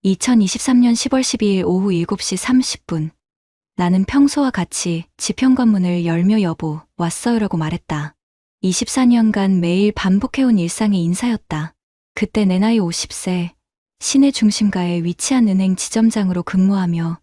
2023년 10월 12일 오후 7시 30분. 나는 평소와 같이 집 현관문을 열며 여보, 왔어요라고 말했다. 24년간 매일 반복해온 일상의 인사였다. 그때 내 나이 50세, 시내 중심가에 위치한 은행 지점장으로 근무하며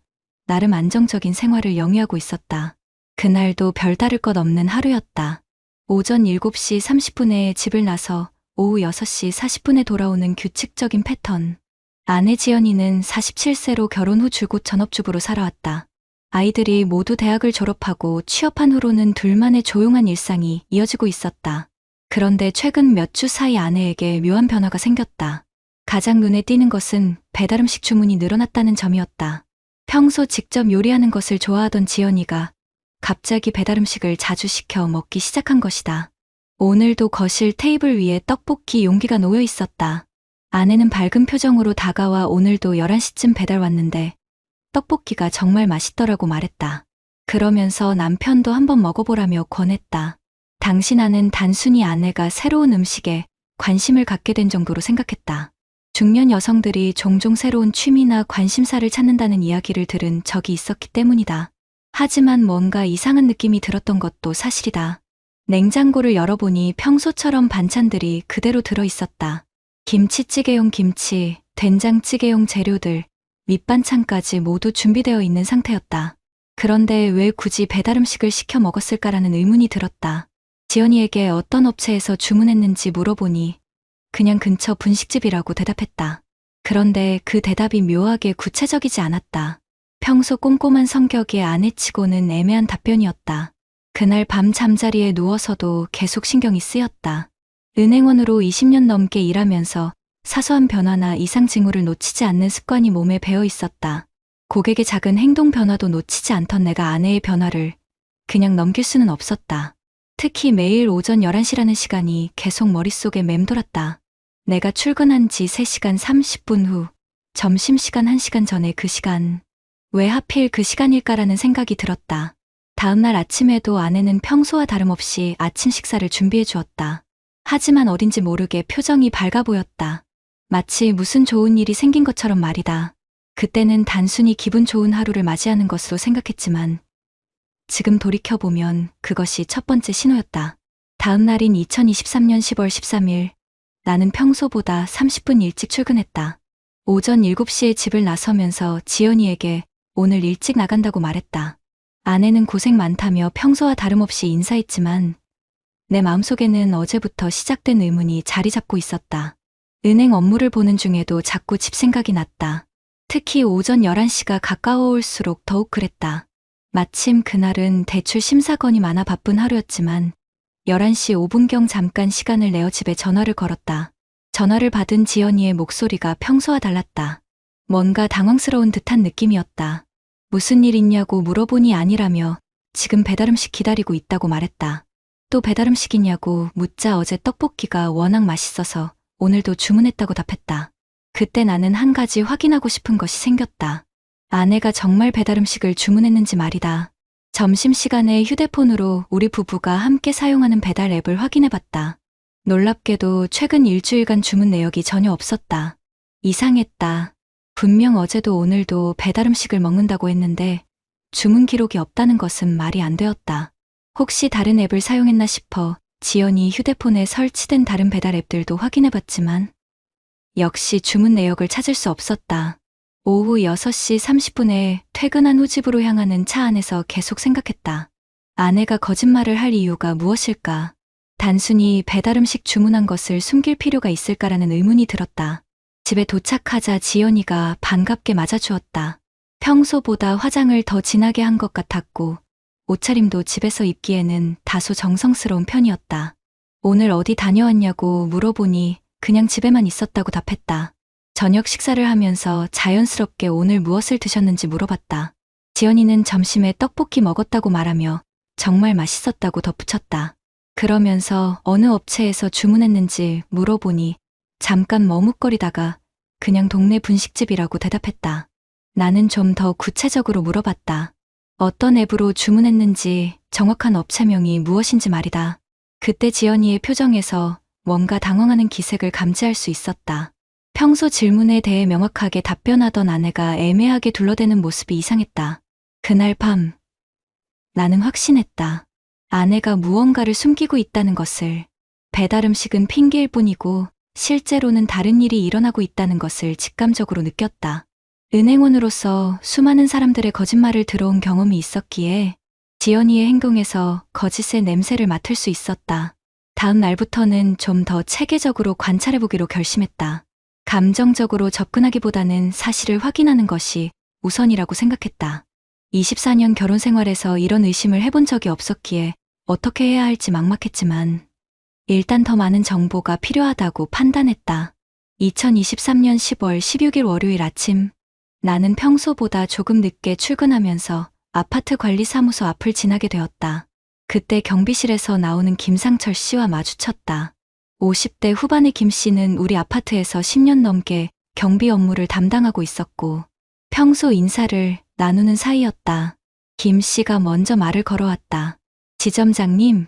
나름 안정적인 생활을 영위하고 있었다. 그날도 별다를 것 없는 하루였다. 오전 7시 30분에 집을 나서 오후 6시 40분에 돌아오는 규칙적인 패턴. 아내 지연이는 47세로 결혼 후 줄곧 전업주부로 살아왔다. 아이들이 모두 대학을 졸업하고 취업한 후로는 둘만의 조용한 일상이 이어지고 있었다. 그런데 최근 몇 주 사이 아내에게 묘한 변화가 생겼다. 가장 눈에 띄는 것은 배달음식 주문이 늘어났다는 점이었다. 평소 직접 요리하는 것을 좋아하던 지연이가 갑자기 배달음식을 자주 시켜 먹기 시작한 것이다. 오늘도 거실 테이블 위에 떡볶이 용기가 놓여 있었다. 아내는 밝은 표정으로 다가와 오늘도 11시쯤 배달 왔는데 떡볶이가 정말 맛있더라고 말했다. 그러면서 남편도 한번 먹어보라며 권했다. 당시 나는 단순히 아내가 새로운 음식에 관심을 갖게 된 정도로 생각했다. 중년 여성들이 종종 새로운 취미나 관심사를 찾는다는 이야기를 들은 적이 있었기 때문이다. 하지만 뭔가 이상한 느낌이 들었던 것도 사실이다. 냉장고를 열어보니 평소처럼 반찬들이 그대로 들어있었다. 김치찌개용 김치, 된장찌개용 재료들, 밑반찬까지 모두 준비되어 있는 상태였다. 그런데 왜 굳이 배달음식을 시켜 먹었을까라는 의문이 들었다. 지연이에게 어떤 업체에서 주문했는지 물어보니 그냥 근처 분식집이라고 대답했다. 그런데 그 대답이 묘하게 구체적이지 않았다. 평소 꼼꼼한 성격의 아내치고는 애매한 답변이었다. 그날 밤 잠자리에 누워서도 계속 신경이 쓰였다. 은행원으로 20년 넘게 일하면서 사소한 변화나 이상 징후를 놓치지 않는 습관이 몸에 배어 있었다. 고객의 작은 행동 변화도 놓치지 않던 내가 아내의 변화를 그냥 넘길 수는 없었다. 특히 매일 오전 11시라는 시간이 계속 머릿속에 맴돌았다. 내가 출근한 지 3시간 30분 후, 점심시간 1시간 전에 그 시간. 왜 하필 그 시간일까라는 생각이 들었다. 다음날 아침에도 아내는 평소와 다름없이 아침 식사를 준비해 주었다. 하지만 어딘지 모르게 표정이 밝아 보였다. 마치 무슨 좋은 일이 생긴 것처럼 말이다. 그때는 단순히 기분 좋은 하루를 맞이하는 것으로 생각했지만 지금 돌이켜보면 그것이 첫 번째 신호였다. 다음 날인 2023년 10월 13일, 나는 평소보다 30분 일찍 출근했다. 오전 7시에 집을 나서면서 지연이에게 오늘 일찍 나간다고 말했다. 아내는 고생 많다며 평소와 다름없이 인사했지만 내 마음속에는 어제부터 시작된 의문이 자리 잡고 있었다. 은행 업무를 보는 중에도 자꾸 집 생각이 났다. 특히 오전 11시가 가까워올수록 더욱 그랬다. 마침 그날은 대출 심사 건이 많아 바쁜 하루였지만 11시 5분경 잠깐 시간을 내어 집에 전화를 걸었다. 전화를 받은 지연이의 목소리가 평소와 달랐다. 뭔가 당황스러운 듯한 느낌이었다. 무슨 일 있냐고 물어보니 아니라며 지금 배달음식 기다리고 있다고 말했다. 또 배달음식이냐고 묻자 어제 떡볶이가 워낙 맛있어서 오늘도 주문했다고 답했다. 그때 나는 한 가지 확인하고 싶은 것이 생겼다. 아내가 정말 배달음식을 주문했는지 말이다. 점심시간에 휴대폰으로 우리 부부가 함께 사용하는 배달 앱을 확인해봤다. 놀랍게도 최근 일주일간 주문 내역이 전혀 없었다. 이상했다. 분명 어제도 오늘도 배달음식을 먹는다고 했는데 주문 기록이 없다는 것은 말이 안 되었다. 혹시 다른 앱을 사용했나 싶어 지연이 휴대폰에 설치된 다른 배달 앱들도 확인해봤지만 역시 주문 내역을 찾을 수 없었다. 오후 6시 30분에 퇴근한 후 집으로 향하는 차 안에서 계속 생각했다. 아내가 거짓말을 할 이유가 무엇일까? 단순히 배달음식 주문한 것을 숨길 필요가 있을까라는 의문이 들었다. 집에 도착하자 지연이가 반갑게 맞아주었다. 평소보다 화장을 더 진하게 한 것 같았고 옷차림도 집에서 입기에는 다소 정성스러운 편이었다. 오늘 어디 다녀왔냐고 물어보니 그냥 집에만 있었다고 답했다. 저녁 식사를 하면서 자연스럽게 오늘 무엇을 드셨는지 물어봤다. 지연이는 점심에 떡볶이 먹었다고 말하며 정말 맛있었다고 덧붙였다. 그러면서 어느 업체에서 주문했는지 물어보니 잠깐 머뭇거리다가 그냥 동네 분식집이라고 대답했다. 나는 좀 더 구체적으로 물어봤다. 어떤 앱으로 주문했는지 정확한 업체명이 무엇인지 말이다. 그때 지연이의 표정에서 뭔가 당황하는 기색을 감지할 수 있었다. 평소 질문에 대해 명확하게 답변하던 아내가 애매하게 둘러대는 모습이 이상했다. 그날 밤, 나는 확신했다. 아내가 무언가를 숨기고 있다는 것을. 배달 음식은 핑계일 뿐이고 실제로는 다른 일이 일어나고 있다는 것을 직감적으로 느꼈다. 은행원으로서 수많은 사람들의 거짓말을 들어온 경험이 있었기에 지연이의 행동에서 거짓의 냄새를 맡을 수 있었다. 다음 날부터는 좀 더 체계적으로 관찰해보기로 결심했다. 감정적으로 접근하기보다는 사실을 확인하는 것이 우선이라고 생각했다. 24년 결혼 생활에서 이런 의심을 해본 적이 없었기에 어떻게 해야 할지 막막했지만 일단 더 많은 정보가 필요하다고 판단했다. 2023년 10월 16일 월요일 아침, 나는 평소보다 조금 늦게 출근하면서 아파트 관리사무소 앞을 지나게 되었다. 그때 경비실에서 나오는 김상철 씨와 마주쳤다. 50대 후반의 김 씨는 우리 아파트에서 10년 넘게 경비 업무를 담당하고 있었고 평소 인사를 나누는 사이였다. 김 씨가 먼저 말을 걸어왔다. 지점장님,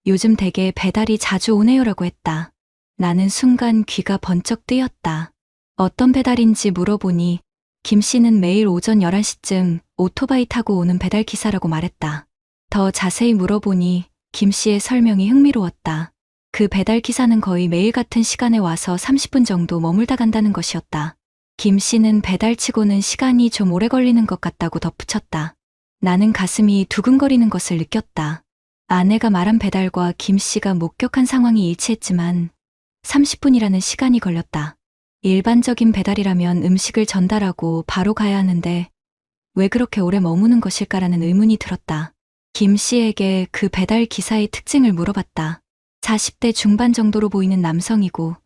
요즘 댁에 배달이 자주 오네요라고 했다. 나는 순간 귀가 번쩍 뜨였다. 어떤 배달인지 물어보니 김 씨는 매일 오전 11시쯤 오토바이 타고 오는 배달 기사라고 말했다. 더 자세히 물어보니 김 씨의 설명이 흥미로웠다. 그 배달 기사는 거의 매일 같은 시간에 와서 30분 정도 머물다 간다는 것이었다. 김 씨는 배달치고는 시간이 좀 오래 걸리는 것 같다고 덧붙였다. 나는 가슴이 두근거리는 것을 느꼈다. 아내가 말한 배달과 김 씨가 목격한 상황이 일치했지만 30분이라는 시간이 걸렸다. 일반적인 배달이라면 음식을 전달하고 바로 가야 하는데 왜 그렇게 오래 머무는 것일까라는 의문이 들었다. 김 씨에게 그 배달 기사의 특징을 물어봤다. 40대 중반 정도로 보이는 남성이고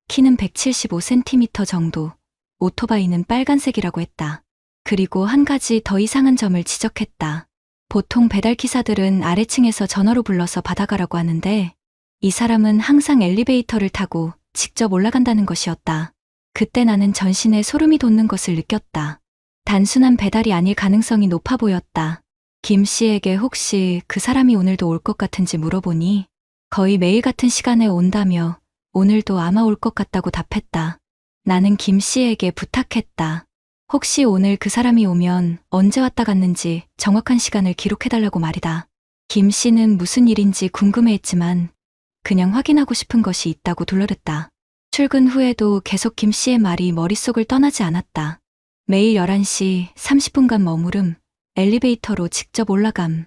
키는 175cm 정도, 오토바이는 빨간색이라고 했다. 그리고 한 가지 더 이상한 점을 지적했다. 보통 배달 기사들은 아래층에서 전화로 불러서 받아가라고 하는데 이 사람은 항상 엘리베이터를 타고 직접 올라간다는 것이었다. 그때 나는 전신에 소름이 돋는 것을 느꼈다. 단순한 배달이 아닐 가능성이 높아 보였다. 김 씨에게 혹시 그 사람이 오늘도 올 것 같은지 물어보니 거의 매일 같은 시간에 온다며 오늘도 아마 올 것 같다고 답했다. 나는 김 씨에게 부탁했다. 혹시 오늘 그 사람이 오면 언제 왔다 갔는지 정확한 시간을 기록해달라고 말이다. 김 씨는 무슨 일인지 궁금해했지만 그냥 확인하고 싶은 것이 있다고 둘러댔다. 출근 후에도 계속 김 씨의 말이 머릿속을 떠나지 않았다. 매일 11시 30분간 머무름, 엘리베이터로 직접 올라감.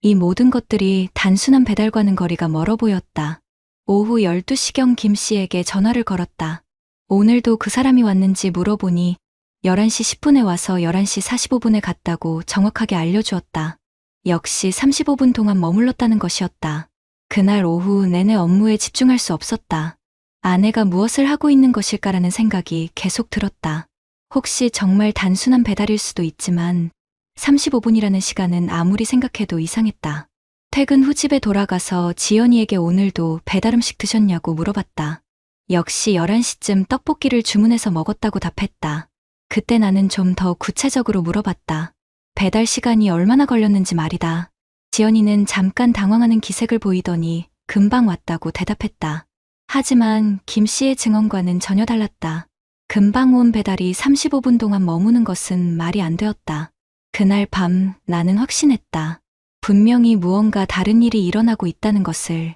이 모든 것들이 단순한 배달과는 거리가 멀어 보였다. 오후 12시경 김 씨에게 전화를 걸었다. 오늘도 그 사람이 왔는지 물어보니 11시 10분에 와서 11시 45분에 갔다고 정확하게 알려주었다. 역시 35분 동안 머물렀다는 것이었다. 그날 오후 내내 업무에 집중할 수 없었다. 아내가 무엇을 하고 있는 것일까라는 생각이 계속 들었다. 혹시 정말 단순한 배달일 수도 있지만 35분이라는 시간은 아무리 생각해도 이상했다. 퇴근 후 집에 돌아가서 지연이에게 오늘도 배달 음식 드셨냐고 물어봤다. 역시 11시쯤 떡볶이를 주문해서 먹었다고 답했다. 그때 나는 좀 더 구체적으로 물어봤다. 배달 시간이 얼마나 걸렸는지 말이다. 지연이는 잠깐 당황하는 기색을 보이더니 금방 왔다고 대답했다. 하지만 김 씨의 증언과는 전혀 달랐다. 금방 온 배달이 35분 동안 머무는 것은 말이 안 되었다. 그날 밤 나는 확신했다. 분명히 무언가 다른 일이 일어나고 있다는 것을.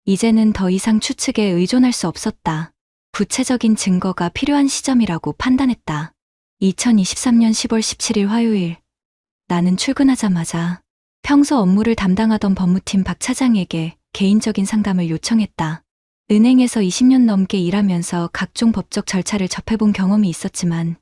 이제는 더 이상 추측에 의존할 수 없었다. 구체적인 증거가 필요한 시점이라고 판단했다. 2023년 10월 17일 화요일, 나는 출근하자마자 평소 업무를 담당하던 법무팀 박 차장에게 개인적인 상담을 요청했다. 은행에서 20년 넘게 일하면서 각종 법적 절차를 접해본 경험이 있었지만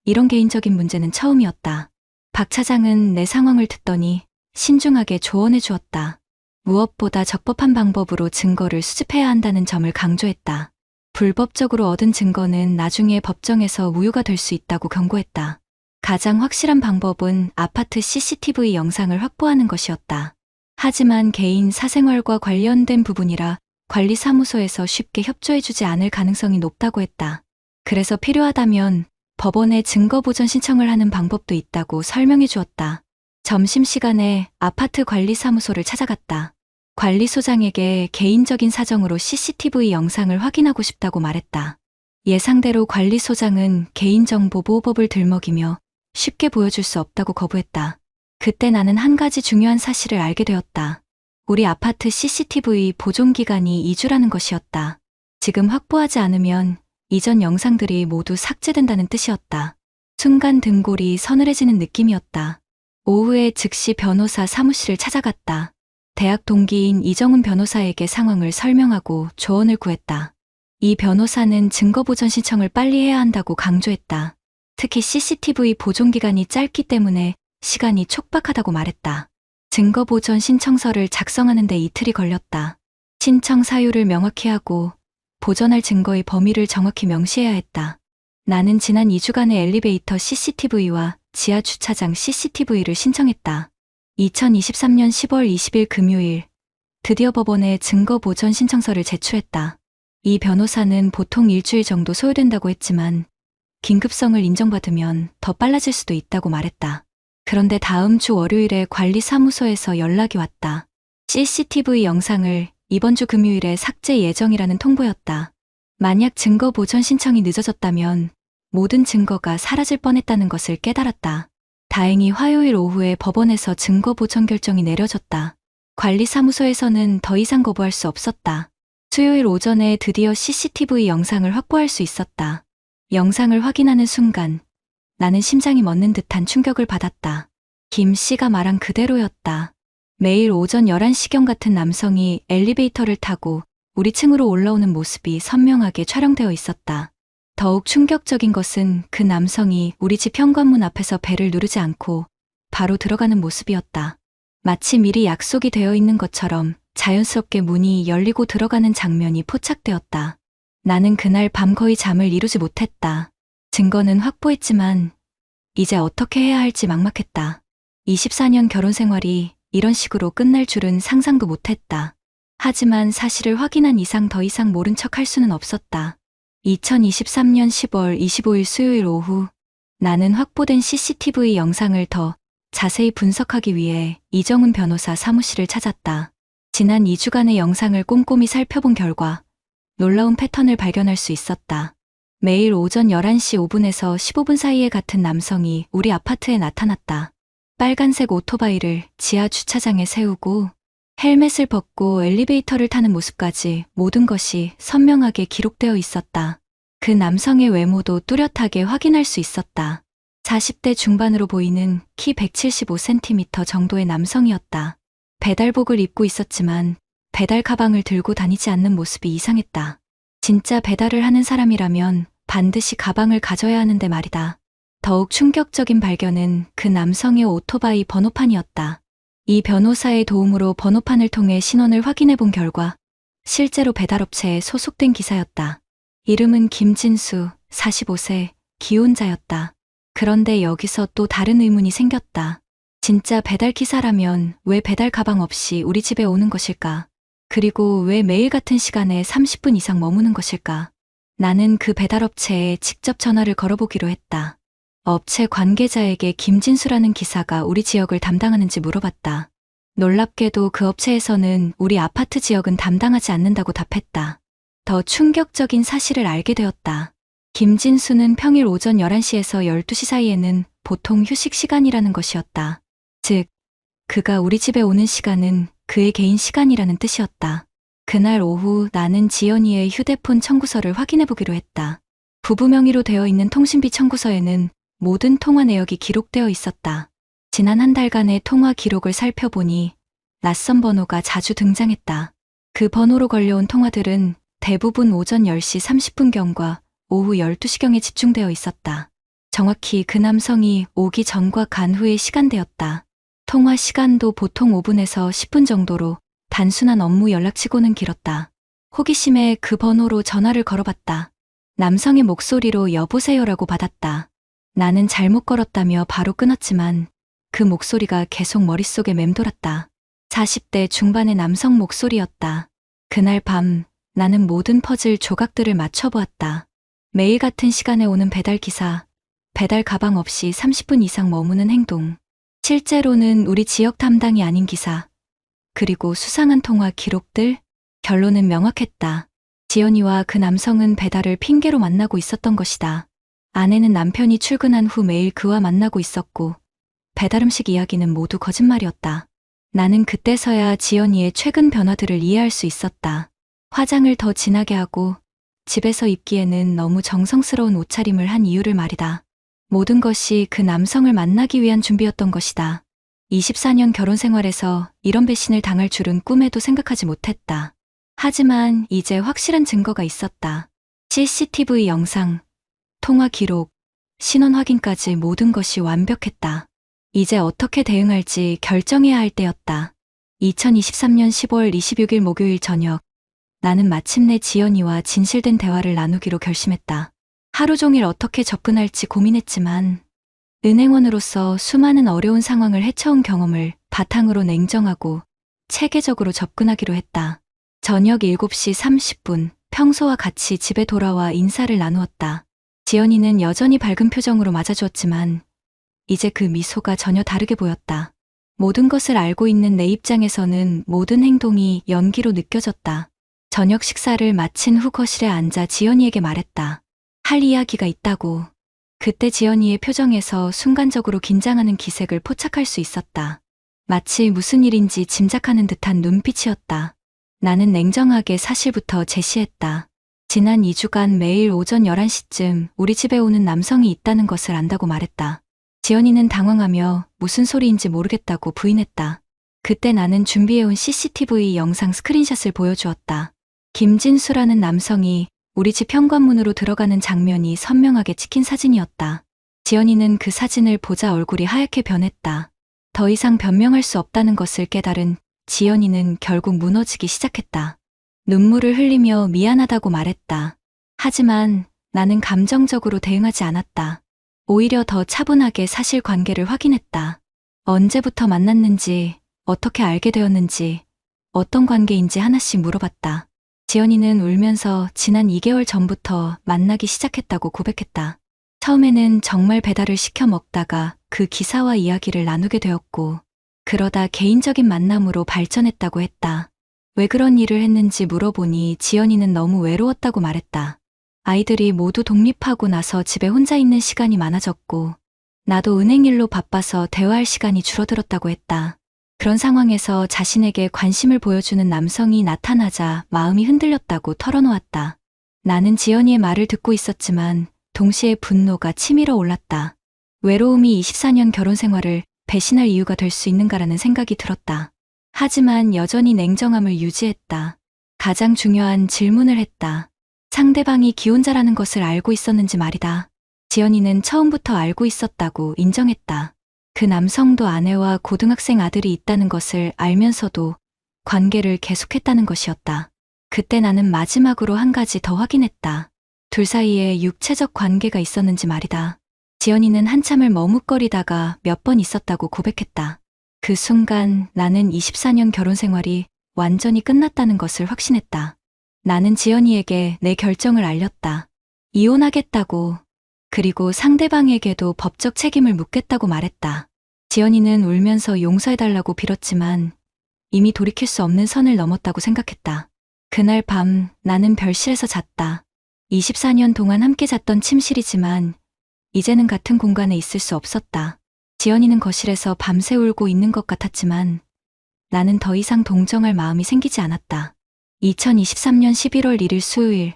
이런 개인적인 문제는 처음이었다. 박 차장은 내 상황을 듣더니 신중하게 조언해 주었다. 무엇보다 적법한 방법으로 증거를 수집해야 한다는 점을 강조했다. 불법적으로 얻은 증거는 나중에 법정에서 무효가 될 수 있다고 경고했다. 가장 확실한 방법은 아파트 CCTV 영상을 확보하는 것이었다. 하지만 개인 사생활과 관련된 부분이라 관리사무소에서 쉽게 협조해주지 않을 가능성이 높다고 했다. 그래서 필요하다면 법원에 증거보전 신청을 하는 방법도 있다고 설명해 주었다. 점심시간에 아파트 관리사무소를 찾아갔다. 관리소장에게 개인적인 사정으로 CCTV 영상을 확인하고 싶다고 말했다. 예상대로 관리소장은 개인정보보호법을 들먹이며 쉽게 보여줄 수 없다고 거부했다. 그때 나는 한 가지 중요한 사실을 알게 되었다. 우리 아파트 CCTV 보존기간이 2주라는 것이었다. 지금 확보하지 않으면 이전 영상들이 모두 삭제된다는 뜻이었다. 순간 등골이 서늘해지는 느낌이었다. 오후에 즉시 변호사 사무실을 찾아갔다. 대학 동기인 이정훈 변호사에게 상황을 설명하고 조언을 구했다. 이 변호사는 증거보전 신청을 빨리 해야 한다고 강조했다. 특히 CCTV 보존기간이 짧기 때문에 시간이 촉박하다고 말했다. 증거보전 신청서를 작성하는 데 이틀이 걸렸다. 신청 사유를 명확히 하고 보전할 증거의 범위를 정확히 명시해야 했다. 나는 지난 2주간의 엘리베이터 CCTV와 지하 주차장 CCTV를 신청했다. 2023년 10월 20일 금요일, 드디어 법원에 증거보전 신청서를 제출했다. 이 변호사는 보통 일주일 정도 소요된다고 했지만 긴급성을 인정받으면 더 빨라질 수도 있다고 말했다. 그런데 다음 주 월요일에 관리사무소에서 연락이 왔다. CCTV 영상을 이번 주 금요일에 삭제 예정이라는 통보였다. 만약 증거 보전 신청이 늦어졌다면 모든 증거가 사라질 뻔했다는 것을 깨달았다. 다행히 화요일 오후에 법원에서 증거 보전 결정이 내려졌다. 관리사무소에서는 더 이상 거부할 수 없었다. 수요일 오전에 드디어 CCTV 영상을 확보할 수 있었다. 영상을 확인하는 순간 나는 심장이 멎는 듯한 충격을 받았다. 김 씨가 말한 그대로였다. 매일 오전 11시경 같은 남성이 엘리베이터를 타고 우리 층으로 올라오는 모습이 선명하게 촬영되어 있었다. 더욱 충격적인 것은 그 남성이 우리 집 현관문 앞에서 벨을 누르지 않고 바로 들어가는 모습이었다. 마치 미리 약속이 되어 있는 것처럼 자연스럽게 문이 열리고 들어가는 장면이 포착되었다. 나는 그날 밤 거의 잠을 이루지 못했다. 증거는 확보했지만 이제 어떻게 해야 할지 막막했다. 24년 결혼 생활이 이런 식으로 끝날 줄은 상상도 못했다. 하지만 사실을 확인한 이상 더 이상 모른 척 할 수는 없었다. 2023년 10월 25일 수요일 오후, 나는 확보된 CCTV 영상을 더 자세히 분석하기 위해 이정훈 변호사 사무실을 찾았다. 지난 2주간의 영상을 꼼꼼히 살펴본 결과 놀라운 패턴을 발견할 수 있었다. 매일 오전 11시 5분에서 15분 사이에 같은 남성이 우리 아파트에 나타났다. 빨간색 오토바이를 지하 주차장에 세우고 헬멧을 벗고 엘리베이터를 타는 모습까지 모든 것이 선명하게 기록되어 있었다. 그 남성의 외모도 뚜렷하게 확인할 수 있었다. 40대 중반으로 보이는 키 175cm 정도의 남성이었다. 배달복을 입고 있었지만 배달 가방을 들고 다니지 않는 모습이 이상했다. 진짜 배달을 하는 사람이라면 반드시 가방을 가져야 하는데 말이다. 더욱 충격적인 발견은 그 남성의 오토바이 번호판이었다. 이 변호사의 도움으로 번호판을 통해 신원을 확인해 본 결과 실제로 배달업체에 소속된 기사였다. 이름은 김진수, 45세, 기혼자였다. 그런데 여기서 또 다른 의문이 생겼다. 진짜 배달 기사라면 왜 배달 가방 없이 우리 집에 오는 것일까? 그리고 왜 매일 같은 시간에 30분 이상 머무는 것일까? 나는 그 배달업체에 직접 전화를 걸어보기로 했다. 업체 관계자에게 김진수라는 기사가 우리 지역을 담당하는지 물어봤다. 놀랍게도 그 업체에서는 우리 아파트 지역은 담당하지 않는다고 답했다. 더 충격적인 사실을 알게 되었다. 김진수는 평일 오전 11시에서 12시 사이에는 보통 휴식 시간이라는 것이었다. 즉, 그가 우리 집에 오는 시간은 그의 개인 시간이라는 뜻이었다. 그날 오후 나는 지연이의 휴대폰 청구서를 확인해보기로 했다. 부부 명의로 되어 있는 통신비 청구서에는 모든 통화 내역이 기록되어 있었다. 지난 한 달간의 통화 기록을 살펴보니 낯선 번호가 자주 등장했다. 그 번호로 걸려온 통화들은 대부분 오전 10시 30분경과 오후 12시경에 집중되어 있었다. 정확히 그 남성이 오기 전과 간 후의 시간대였다. 통화 시간도 보통 5분에서 10분 정도로 단순한 업무 연락치고는 길었다. 호기심에 그 번호로 전화를 걸어봤다. 남성의 목소리로 여보세요라고 받았다. 나는 잘못 걸었다며 바로 끊었지만 그 목소리가 계속 머릿속에 맴돌았다. 40대 중반의 남성 목소리였다. 그날 밤 나는 모든 퍼즐 조각들을 맞춰보았다. 매일 같은 시간에 오는 배달기사, 배달 가방 없이 30분 이상 머무는 행동, 실제로는 우리 지역 담당이 아닌 기사, 그리고 수상한 통화 기록들, 결론은 명확했다. 지연이와 그 남성은 배달을 핑계로 만나고 있었던 것이다. 아내는 남편이 출근한 후 매일 그와 만나고 있었고 배달 음식 이야기는 모두 거짓말이었다. 나는 그때서야 지연이의 최근 변화들을 이해할 수 있었다. 화장을 더 진하게 하고 집에서 입기에는 너무 정성스러운 옷차림을 한 이유를 말이다. 모든 것이 그 남성을 만나기 위한 준비였던 것이다. 24년 결혼 생활에서 이런 배신을 당할 줄은 꿈에도 생각하지 못했다. 하지만 이제 확실한 증거가 있었다. CCTV 영상, 통화 기록, 신원 확인까지 모든 것이 완벽했다. 이제 어떻게 대응할지 결정해야 할 때였다. 2023년 10월 26일 목요일 저녁, 나는 마침내 지연이와 진실된 대화를 나누기로 결심했다. 하루 종일 어떻게 접근할지 고민했지만 은행원으로서 수많은 어려운 상황을 헤쳐온 경험을 바탕으로 냉정하고 체계적으로 접근하기로 했다. 저녁 7시 30분, 평소와 같이 집에 돌아와 인사를 나누었다. 지연이는 여전히 밝은 표정으로 맞아주었지만 이제 그 미소가 전혀 다르게 보였다. 모든 것을 알고 있는 내 입장에서는 모든 행동이 연기로 느껴졌다. 저녁 식사를 마친 후 거실에 앉아 지연이에게 말했다. 할 이야기가 있다고. 그때 지연이의 표정에서 순간적으로 긴장하는 기색을 포착할 수 있었다. 마치 무슨 일인지 짐작하는 듯한 눈빛이었다. 나는 냉정하게 사실부터 제시했다. 지난 2주간 매일 오전 11시쯤 우리 집에 오는 남성이 있다는 것을 안다고 말했다. 지연이는 당황하며 무슨 소리인지 모르겠다고 부인했다. 그때 나는 준비해온 CCTV 영상 스크린샷을 보여주었다. 김진수라는 남성이 우리 집 현관문으로 들어가는 장면이 선명하게 찍힌 사진이었다. 지연이는 그 사진을 보자 얼굴이 하얗게 변했다. 더 이상 변명할 수 없다는 것을 깨달은 지연이는 결국 무너지기 시작했다. 눈물을 흘리며 미안하다고 말했다. 하지만 나는 감정적으로 대응하지 않았다. 오히려 더 차분하게 사실관계를 확인했다. 언제부터 만났는지, 어떻게 알게 되었는지, 어떤 관계인지 하나씩 물어봤다. 지연이는 울면서 지난 2개월 전부터 만나기 시작했다고 고백했다. 처음에는 정말 배달을 시켜 먹다가 그 기사와 이야기를 나누게 되었고, 그러다 개인적인 만남으로 발전했다고 했다. 왜 그런 일을 했는지 물어보니 지연이는 너무 외로웠다고 말했다. 아이들이 모두 독립하고 나서 집에 혼자 있는 시간이 많아졌고, 나도 은행 일로 바빠서 대화할 시간이 줄어들었다고 했다. 그런 상황에서 자신에게 관심을 보여주는 남성이 나타나자 마음이 흔들렸다고 털어놓았다. 나는 지연이의 말을 듣고 있었지만 동시에 분노가 치밀어 올랐다. 외로움이 24년 결혼 생활을 배신할 이유가 될 수 있는가라는 생각이 들었다. 하지만 여전히 냉정함을 유지했다. 가장 중요한 질문을 했다. 상대방이 기혼자라는 것을 알고 있었는지 말이다. 지연이는 처음부터 알고 있었다고 인정했다. 그 남성도 아내와 고등학생 아들이 있다는 것을 알면서도 관계를 계속했다는 것이었다. 그때 나는 마지막으로 한 가지 더 확인했다. 둘 사이에 육체적 관계가 있었는지 말이다. 지연이는 한참을 머뭇거리다가 몇 번 있었다고 고백했다. 그 순간 나는 24년 결혼 생활이 완전히 끝났다는 것을 확신했다. 나는 지연이에게 내 결정을 알렸다. 이혼하겠다고. 그리고 상대방에게도 법적 책임을 묻겠다고 말했다. 지연이는 울면서 용서해달라고 빌었지만 이미 돌이킬 수 없는 선을 넘었다고 생각했다. 그날 밤 나는 별실에서 잤다. 24년 동안 함께 잤던 침실이지만 이제는 같은 공간에 있을 수 없었다. 지연이는 거실에서 밤새 울고 있는 것 같았지만 나는 더 이상 동정할 마음이 생기지 않았다. 2023년 11월 1일 수요일,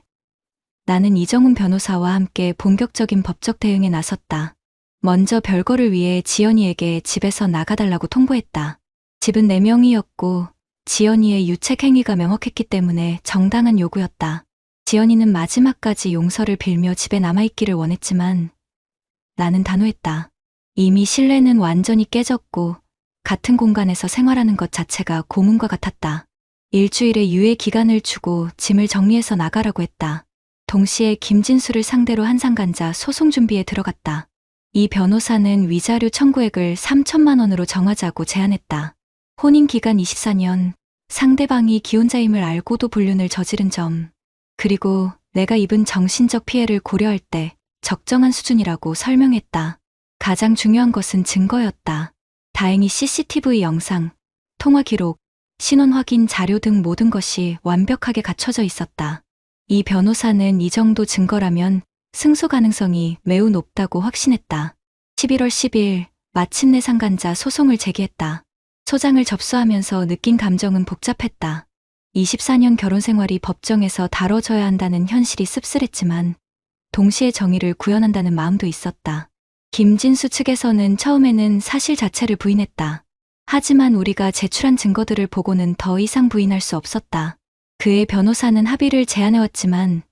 나는 이정훈 변호사와 함께 본격적인 법적 대응에 나섰다. 먼저 별거를 위해 지연이에게 집에서 나가달라고 통보했다. 집은 4명이었고 지연이의 유책 행위가 명확했기 때문에 정당한 요구였다. 지연이는 마지막까지 용서를 빌며 집에 남아있기를 원했지만 나는 단호했다. 이미 신뢰는 완전히 깨졌고 같은 공간에서 생활하는 것 자체가 고문과 같았다. 일주일의 유예 기간을 주고 짐을 정리해서 나가라고 했다. 동시에 김진수를 상대로 한상간자 소송 준비에 들어갔다. 이 변호사는 위자료 청구액을 3천만 원으로 정하자고 제안했다. 혼인 기간 24년, 상대방이 기혼자임을 알고도 불륜을 저지른 점, 그리고 내가 입은 정신적 피해를 고려할 때 적정한 수준이라고 설명했다. 가장 중요한 것은 증거였다. 다행히 CCTV 영상, 통화 기록, 신원 확인 자료 등 모든 것이 완벽하게 갖춰져 있었다. 이 변호사는 이 정도 증거라면 승소 가능성이 매우 높다고 확신했다. 11월 10일 마침내 상간자 소송을 제기했다. 소장을 접수하면서 느낀 감정은 복잡했다. 24년 결혼 생활이 법정에서 다뤄져야 한다는 현실이 씁쓸했지만 동시에 정의를 구현한다는 마음도 있었다. 김진수 측에서는 처음에는 사실 자체를 부인했다. 하지만 우리가 제출한 증거들을 보고는 더 이상 부인할 수 없었다. 그의 변호사는 합의를 제안해왔지만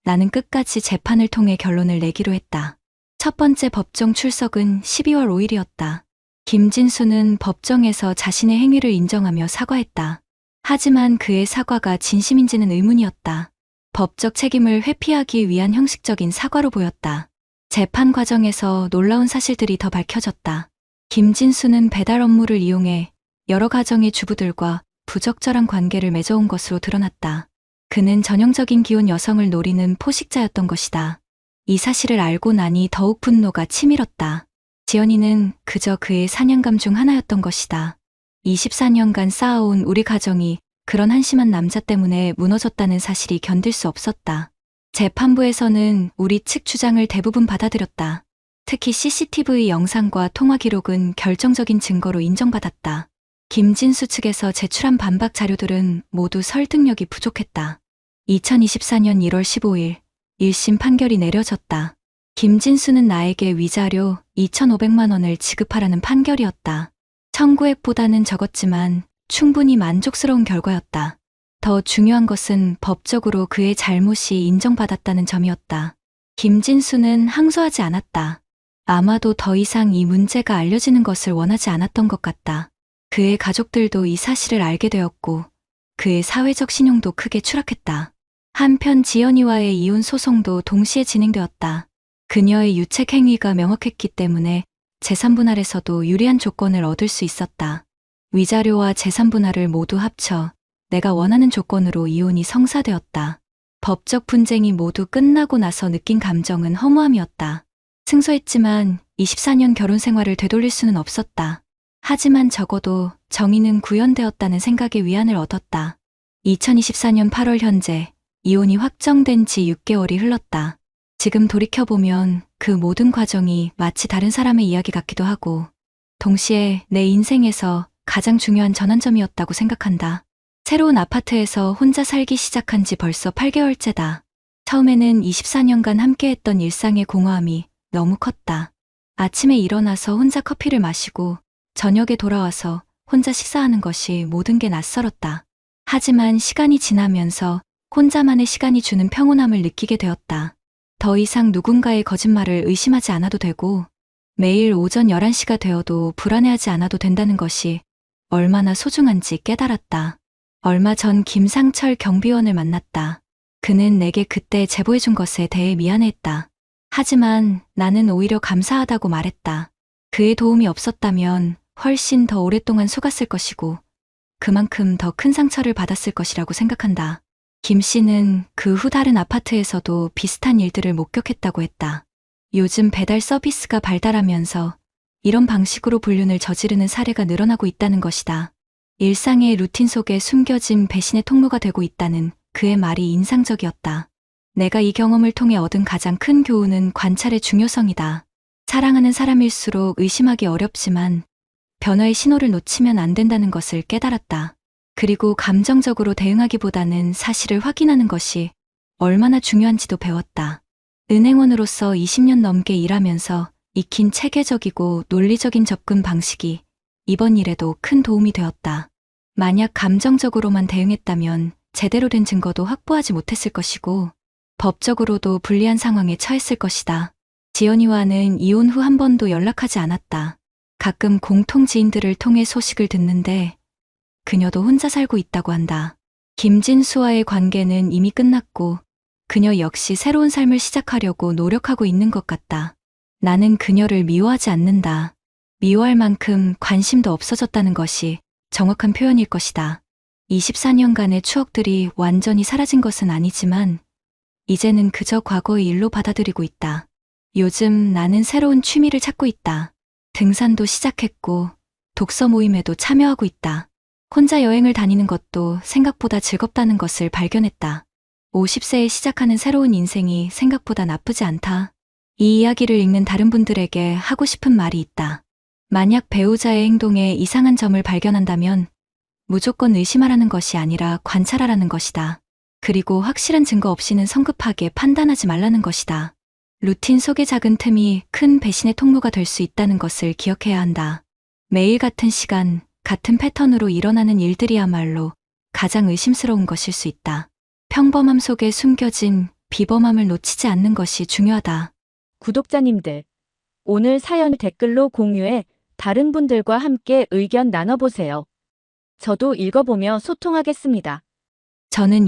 나는 끝까지 재판을 통해 결론을 내기로 했다. 첫 번째 법정 출석은 12월 5일이었다. 김진수는 법정에서 자신의 행위를 인정하며 사과했다. 하지만 그의 사과가 진심인지는 의문이었다. 법적 책임을 회피하기 위한 형식적인 사과로 보였다. 재판 과정에서 놀라운 사실들이 더 밝혀졌다. 김진수는 배달 업무를 이용해 여러 가정의 주부들과 부적절한 관계를 맺어온 것으로 드러났다. 그는 전형적인 기혼 여성을 노리는 포식자였던 것이다. 이 사실을 알고 나니 더욱 분노가 치밀었다. 지연이는 그저 그의 사냥감 중 하나였던 것이다. 24년간 쌓아온 우리 가정이 그런 한심한 남자 때문에 무너졌다는 사실이 견딜 수 없었다. 재판부에서는 우리 측 주장을 대부분 받아들였다. 특히 CCTV 영상과 통화 기록은 결정적인 증거로 인정받았다. 김진수 측에서 제출한 반박 자료들은 모두 설득력이 부족했다. 2024년 1월 15일 1심 판결이 내려졌다. 김진수는 나에게 위자료 2,500만 원을 지급하라는 판결이었다. 청구액보다는 적었지만 충분히 만족스러운 결과였다. 더 중요한 것은 법적으로 그의 잘못이 인정받았다는 점이었다. 김진수는 항소하지 않았다. 아마도 더 이상 이 문제가 알려지는 것을 원하지 않았던 것 같다. 그의 가족들도 이 사실을 알게 되었고 그의 사회적 신용도 크게 추락했다. 한편 지연이와의 이혼 소송도 동시에 진행되었다. 그녀의 유책 행위가 명확했기 때문에 재산 분할에서도 유리한 조건을 얻을 수 있었다. 위자료와 재산 분할을 모두 합쳐 내가 원하는 조건으로 이혼이 성사되었다. 법적 분쟁이 모두 끝나고 나서 느낀 감정은 허무함이었다. 승소했지만 24년 결혼 생활을 되돌릴 수는 없었다. 하지만 적어도 정의는 구현되었다는 생각에 위안을 얻었다. 2024년 8월 현재 이혼이 확정된 지 6개월이 흘렀다. 지금 돌이켜보면 그 모든 과정이 마치 다른 사람의 이야기 같기도 하고 동시에 내 인생에서 가장 중요한 전환점이었다고 생각한다. 새로운 아파트에서 혼자 살기 시작한 지 벌써 8개월째다. 처음에는 24년간 함께했던 일상의 공허함이 너무 컸다. 아침에 일어나서 혼자 커피를 마시고 저녁에 돌아와서 혼자 식사하는 것이 모든 게 낯설었다. 하지만 시간이 지나면서 혼자만의 시간이 주는 평온함을 느끼게 되었다. 더 이상 누군가의 거짓말을 의심하지 않아도 되고 매일 오전 11시가 되어도 불안해하지 않아도 된다는 것이 얼마나 소중한지 깨달았다. 얼마 전 김상철 경비원을 만났다. 그는 내게 그때 제보해준 것에 대해 미안해했다. 하지만 나는 오히려 감사하다고 말했다. 그의 도움이 없었다면 훨씬 더 오랫동안 속았을 것이고 그만큼 더 큰 상처를 받았을 것이라고 생각한다. 김 씨는 그 후 다른 아파트에서도 비슷한 일들을 목격했다고 했다. 요즘 배달 서비스가 발달하면서 이런 방식으로 불륜을 저지르는 사례가 늘어나고 있다는 것이다. 일상의 루틴 속에 숨겨진 배신의 통로가 되고 있다는 그의 말이 인상적이었다. 내가 이 경험을 통해 얻은 가장 큰 교훈은 관찰의 중요성이다. 사랑하는 사람일수록 의심하기 어렵지만 변화의 신호를 놓치면 안 된다는 것을 깨달았다. 그리고 감정적으로 대응하기보다는 사실을 확인하는 것이 얼마나 중요한지도 배웠다. 은행원으로서 20년 넘게 일하면서 익힌 체계적이고 논리적인 접근 방식이 이번 일에도 큰 도움이 되었다. 만약 감정적으로만 대응했다면 제대로 된 증거도 확보하지 못했을 것이고 법적으로도 불리한 상황에 처했을 것이다. 지연이와는 이혼 후 한 번도 연락하지 않았다. 가끔 공통 지인들을 통해 소식을 듣는데 그녀도 혼자 살고 있다고 한다. 김진수와의 관계는 이미 끝났고 그녀 역시 새로운 삶을 시작하려고 노력하고 있는 것 같다. 나는 그녀를 미워하지 않는다. 미워할 만큼 관심도 없어졌다는 것이 정확한 표현일 것이다. 24년간의 추억들이 완전히 사라진 것은 아니지만 이제는 그저 과거의 일로 받아들이고 있다. 요즘 나는 새로운 취미를 찾고 있다. 등산도 시작했고 독서 모임에도 참여하고 있다. 혼자 여행을 다니는 것도 생각보다 즐겁다는 것을 발견했다. 50세에 시작하는 새로운 인생이 생각보다 나쁘지 않다. 이 이야기를 읽는 다른 분들에게 하고 싶은 말이 있다. 만약 배우자의 행동에 이상한 점을 발견한다면 무조건 의심하라는 것이 아니라 관찰하라는 것이다. 그리고 확실한 증거 없이는 성급하게 판단하지 말라는 것이다. 루틴 속의 작은 틈이 큰 배신의 통로가 될 수 있다는 것을 기억해야 한다. 매일 같은 시간, 같은 패턴으로 일어나는 일들이야말로 가장 의심스러운 것일 수 있다. 평범함 속에 숨겨진 비범함을 놓치지 않는 것이 중요하다. 구독자님들, 오늘 사연 댓글로 공유해 다른 분들과 함께 의견 나눠보세요. 저도 읽어보며 소통하겠습니다. 저는